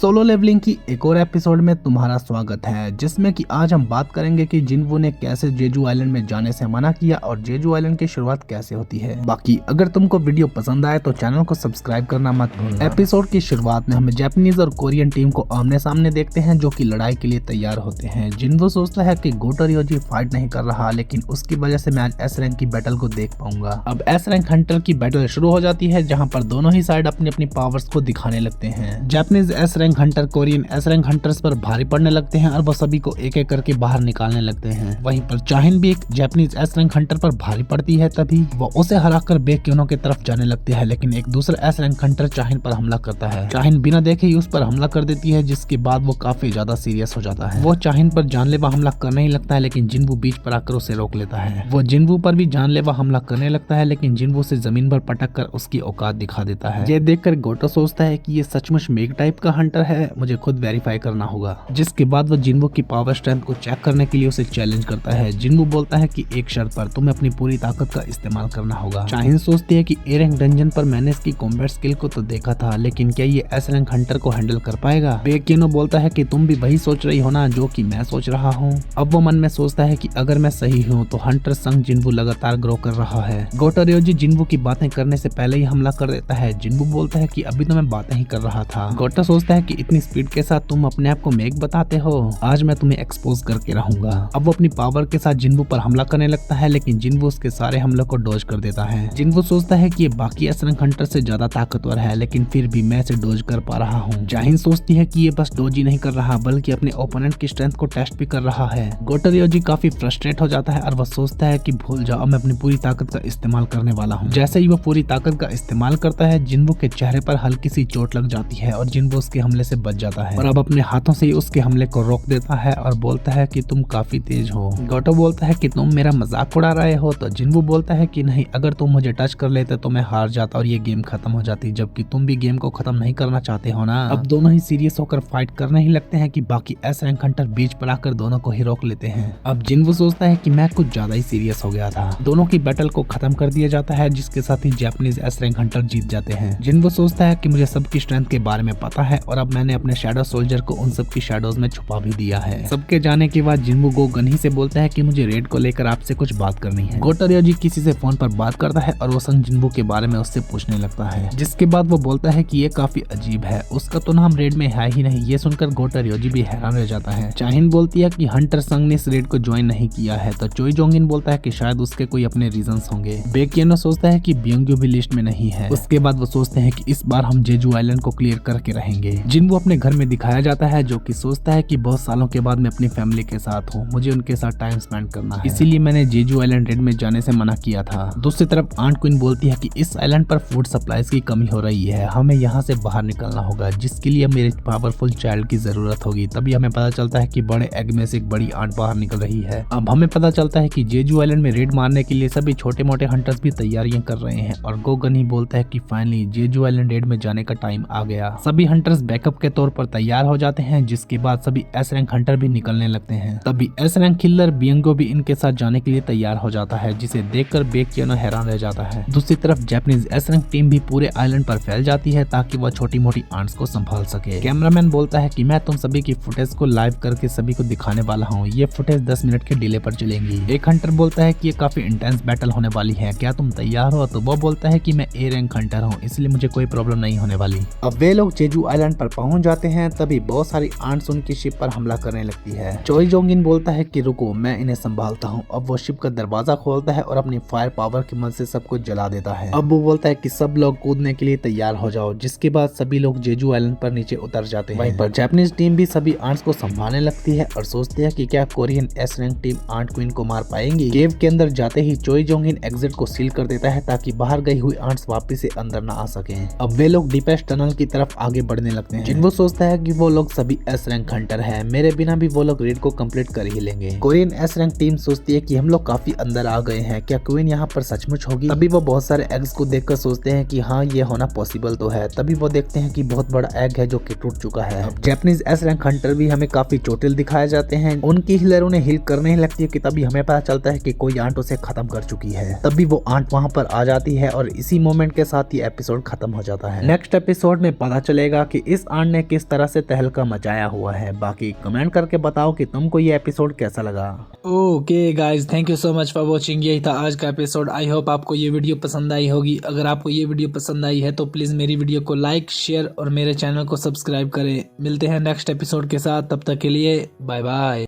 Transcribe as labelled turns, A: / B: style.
A: Solo levelling की एक और एपिसोड में तुम्हारा स्वागत है, जिसमें कि आज हम बात करेंगे कि जिन्वू ने कैसे जेजू आइलैंड में जाने से मना किया और जेजू आइलैंड की शुरुआत कैसे होती है। बाकी अगर तुमको वीडियो पसंद आए तो चैनल को सब्सक्राइब करना मत भूलना। एपिसोड की शुरुआत में हमें जापानीज और कोरियन टीम को आमने सामने देखते हैं, जो कि लड़ाई के लिए तैयार होते हैं। जिन्वू सोचता है कि गोटो रियोजी फाइट नहीं कर रहा, लेकिन उसकी वजह से मैं आज एस रैंक की बैटल को देख पाऊंगा। अब एस रैंक हंटर की बैटल शुरू हो जाती है, जहाँ पर दोनों ही साइड अपनी अपनी पावर्स को दिखाने लगते हैं। Japanese S rank Hunter Korean S rank hunters पर भारी पड़ने लगते हैं और वो सभी को एक एक करके बाहर निकालने लगते हैं। वहीं पर चाहिन भी एक जापानीज एस रैंक हंटर पर भारी पड़ती है, तभी वो उसे हराकर बेक्योनो की तरफ जाने लगती है, लेकिन एक दूसरा एस रैंक हंटर चाहिन पर हमला करता है। चाहिन बिना देखे ही उस पर हमला कर देती है, जिसके बाद वो काफी ज्यादा सीरियस हो जाता है। वो चाहिन पर जानलेवा हमला करने ही लगता है, लेकिन जिन्वू बीच पर आकर उसे रोक लेता है। वो जिन्वू पर भी जानलेवा हमला करने लगता है, लेकिन जिन्वू से जमीन पर पटक कर उसकी औकात दिखा देता है। ये देखकर गोटो सोचता है कि ये सचमुच मेग टाइप का हंटर है, मुझे खुद वेरीफाई करना होगा। जिसके बाद वो जिन्वू की पावर स्ट्रेंथ को चेक करने के लिए उसे चैलेंज करता है। जिन्वू बोलता है कि एक शर्त पर तुम्हें अपनी पूरी ताकत का इस्तेमाल करना होगा। चाहिन सोचती है कि ए रैंक डंजन पर मैंने इसकी कॉम्बैट स्किल को तो देखा था, लेकिन क्या ये एस रैंक हंटर को हैंडल कर पाएगा। बेक्योनो बोलता है कि तुम भी वही सोच रही हो ना जो कि मैं सोच रहा हूँ। अब वो मन में सोचता है कि अगर मैं सही हूँ तो हंटर संग जिन्वू लगातार ग्रो कर रहा है। गोटो रियोजी जिन्वू की बातें करने से पहले ही हमला कर देता है। जिन्वू बोलता है कि अभी तो मैं बातें ही कर रहा था। गोटो सोचता है कि इतनी स्पीड के साथ तुम अपने आप को मेग बताते हो, आज मैं तुम्हें एक्सपोज करके रहूंगा। अब वो अपनी पावर के साथ जिन्वू पर हमला करने लगता है, लेकिन जिन्वू उसके सारे हमलों को डॉज कर देता है। जिन्वू सोचता है कि ये बाकी एस रैंक हंटर से ज्यादा ताकतवर है, लेकिन फिर भी मैं इसे डॉज कर पा रहा हूँ। चाहिन सोचती है कि ये बस डॉज ही नहीं कर रहा, बल्कि अपने ओपोनेंट की स्ट्रेंथ को टेस्ट भी कर रहा है। गोटो रियोजी काफी फ्रस्ट्रेट हो जाता है और वह सोचता है कि भूल जाओ, मैं अपनी पूरी ताकत का इस्तेमाल करने वाला हूँ। जैसे ही वो पूरी ताकत का इस्तेमाल करता है, जिन्वू के चेहरे पर हल्की सी चोट लग जाती है और जिन्वू उसके हमले से बच जाता है और अब अपने हाथों से ही उसके हमले को रोक देता है और बोलता है कि तुम काफी तेज हो। गोटो बोलता है कि तुम मेरा मजाक उड़ा रहे हो, तो जिन्वू बोलता है कि नहीं, अगर तुम मुझे टच कर लेते तो मैं हार जाता और ये गेम खत्म हो जाती, जबकि तुम भी गेम को खत्म नहीं करना चाहते हो ना। अब दोनों ही सीरियस होकर फाइट करने ही लगते हैं कि बाकी एस रैंक हंटर बीच पर आकर दोनों को ही रोक लेते हैं। अब जिन्वू सोचता है कि मैं कुछ ज्यादा ही सीरियस हो गया था। दोनों की बैटल को खत्म कर दिया जाता है, जिसके साथ ही जापानीज एस रैंक हंटर जीत जाते हैं। जिन्वू सोचता है कि मुझे सबकी स्ट्रेंथ के बारे में पता है और अब मैंने अपने शैडो सोल्जर को उन सबकी शैडोज में छुपा भी दिया है। सबके जाने के बाद जिन्वू गो गन ही से बोलता है कि मुझे रेड को लेकर आपसे कुछ बात करनी है। गोटो रियोजी किसी से फोन पर बात करता है और वो संग जिन्वू के बारे में उससे पूछने लगता है, जिसके बाद वो बोलता है कि ये काफी अजीब है, उसका तो नाम रेड में है ही नहीं। ये सुनकर गोटो रियोजी भी हैरान रह जाता है। चाहिन बोलती है कि हंटर संग ने इस रेड को ज्वाइन नहीं किया है, तो चोई जोंगिन बोलता है कि शायद उसके कोई अपने रीजंस होंगे। बेक्योनो सोचता है कि ब्योंग्यो भी लिस्ट में नहीं है। उसके बाद वो सोचते हैं कि इस बार हम जेजू आइलैंड को क्लियर करके रहेंगे। जिन्वू अपने घर में दिखाया जाता है, जो कि सोचता है कि बहुत सालों के बाद मैं अपनी फैमिली के साथ हूँ, मुझे उनके साथ टाइम स्पेंड करना है, इसीलिए मैंने जेजू आइलैंड रेड में जाने से मना किया था। दूसरी तरफ आंट क्वीन बोलती है कि इस आइलैंड पर फूड सप्लाईज की कमी हो रही है, हमें यहाँ से बाहर निकलना होगा, जिसके लिए मेरे पावरफुल चाइल्ड की जरूरत होगी। तभी हमें पता चलता है कि बड़े एग में से एक बड़ी आंट बाहर निकल रही है। अब हमें पता चलता है कि जेजू आइलैंड में रेड मारने के लिए सभी छोटे मोटे हंटर्स भी तैयारियां कर रहे हैं और गोगन ही बोलता है कि फाइनली जेजू आइलैंड रेड में जाने का टाइम आ गया। सभी हंटर्स बैकअप के तौर पर तैयार हो जाते हैं, जिसके बाद सभी एस रैंक हंटर भी निकलने लगते हैं। तभी एस रैंक किलर बियंगो भी इनके साथ जाने के लिए तैयार हो जाता है, जिसे देखकर बेक्योनो हैरान रह जाता है। दूसरी तरफ जापानीज एस रैंक टीम भी पूरे आइलैंड पर फैल जाती है, ताकि वह छोटी मोटी आंट्स को संभाल सके। कैमरामैन बोलता है कि मैं तुम सभी की फुटेज को लाइव करके सभी को दिखाने वाला हूँ, ये फुटेज 10 मिनट के डिले पर चलेंगी। एक हंटर बोलता है कि ये काफी इंटेंस बैटल होने वाली है, क्या तुम तैयार हो? तो वो बोलता है कि मैं ए रैंक हंटर हूँ, इसलिए मुझे कोई प्रॉब्लम नहीं होने वाली। अब वे लोग जेजू आइलैंड पर पहुंच जाते हैं, तभी बहुत सारी आंट्स उनकी शिप पर हमला करने लगती है। चोई जोंगिन बोलता है कि रुको, मैं इन्हें संभालता हूँ। अब वो शिप का दरवाजा खोलता है और अपनी फायर पावर की मदद से सबको जला देता है। अब वो बोलता है कि सब लोग कूदने के लिए तैयार हो जाओ, जिसके बाद सभी लोग जेजू आइलैंड पर नीचे उतर जाते हैं। वहीं पर जापानीज टीम भी सभी आंट्स को संभालने लगती है और सोचती है कि क्या Korean S rank team ant queen को मार पाएंगी। केव के अंदर जाते ही चोई जोंगिन एग्जिट को सील कर देता है, ताकि बाहर गई हुई आंट्स वापस से अंदर न आ सके। अब वे लोग डीपेस्ट टनल की तरफ आगे बढ़ने लगते हैं। जिन्वू सोचता है कि वो लोग सभी एस रैंक हंटर है, मेरे बिना भी वो लोग रेड को कंप्लीट कर ही लेंगे। कोरियन एस रैंक टीम सोचती है कि हम लोग काफी अंदर आ गए हैं, क्या क्वीन यहाँ पर सचमुच होगी? तभी वो बहुत सारे एग्स को देखकर सोचते हैं कि हाँ, ये होना पॉसिबल तो है। तभी वो देखते हैं कि बहुत बड़ा एग है जो कि टूट चुका है। जापानीज एस रैंक हंटर भी हमें काफी चोटिल दिखाए जाते हैं, उनकी हीलर उन्हें हील करने ही लगती है कि तभी हमें पता चलता है कि कोई आंट उसे खत्म कर चुकी है। तभी वो आंट वहाँ पर आ जाती है और इसी मोमेंट के साथ ये एपिसोड खत्म हो जाता है। नेक्स्ट एपिसोड में पता चलेगा कि इस खान ने किस तरह से तहलका मचाया हुआ है। बाकी कमेंट करके बताओ कि तुमको ये एपिसोड कैसा लगा।
B: Okay guys, thank you so much for watching. यही था आज का एपिसोड। आई होप आपको ये वीडियो पसंद आई होगी। अगर आपको ये वीडियो पसंद आई है तो प्लीज़ मेरी वीडियो को लाइक, शेयर और मेरे चैनल को सब्सक्राइब करें। मिलते हैं नेक्स्ट एपिसोड के साथ, तब तक के लिए बाय बाय।